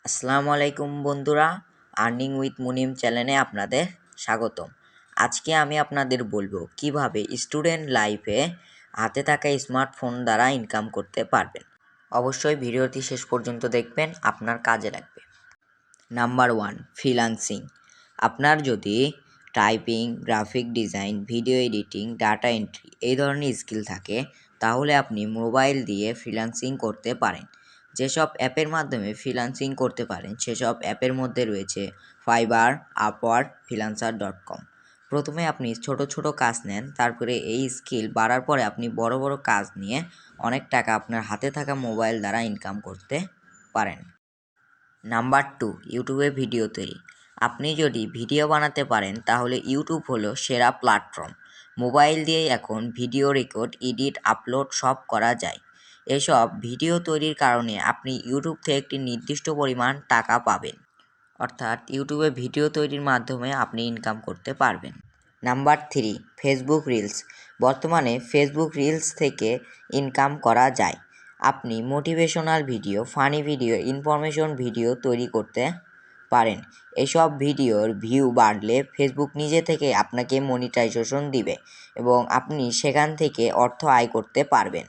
আসসালামু আলাইকুম বন্ধুরা, আর্নিং উইথ মুনিম চ্যানেলে আপনাদের স্বাগতম। আজকে আমি আপনাদের বলবো কিভাবে স্টুডেন্ট লাইফে হাতে থাকা স্মার্টফোন দ্বারা ইনকাম করতে পারবেন। অবশ্যই ভিডিওটি শেষ পর্যন্ত দেখবেন, আপনার কাজে লাগবে। Number 1, freelancing. আপনার যদি typing, graphic design, video editing, data entry এই ধরনের স্কিল থাকে, তাহলে আপনি মোবাইল দিয়ে ফ্রিল্যান্সিং করতে পারেন। যেসব অ্যাপের মাধ্যমে ফ্রিল্যান্সিং করতে পারেন সেসব অ্যাপের মধ্যে রয়েছে ফাইবার, আপওয়ার্ক, freelancer.com। প্রথমে আপনি ছোট ছোট কাজ নেন, তারপরে এই স্কিল বাড়ার পরে আপনি বড় বড় কাজ নিয়ে অনেক টাকা আপনার হাতে থাকা মোবাইল দ্বারা ইনকাম করতে পারেন। নাম্বার 2, ইউটিউবে ভিডিও তৈরি। আপনি যদি ভিডিও বানাতে পারেন তাহলে ইউটিউব হলো সেরা প্ল্যাটফর্ম। মোবাইল দিয়েই এখন ভিডিও রেকর্ড, এডিট, আপলোড সব করা যায়। এসব ভিডিও তৈরির কারণে আপনি ইউটিউব থেকে একটি নির্দিষ্ট পরিমাণ টাকা পাবেন, অর্থাৎ ইউটিউবে ভিডিও তৈরির মাধ্যমে আপনি ইনকাম করতে পারবেন। Number 3, Facebook reels. বর্তমানে ফেসবুক রিলস থেকে ইনকাম করা যায়। আপনি motivational video, funny video, information video তৈরি করতে পারেন। এসব ভিডিওর ভিউ বাড়লে ফেসবুক নিজে থেকে আপনাকে মনিটাইজেশন দিবে এবং আপনি সেখান থেকে অর্থ আয় করতে পারবেন।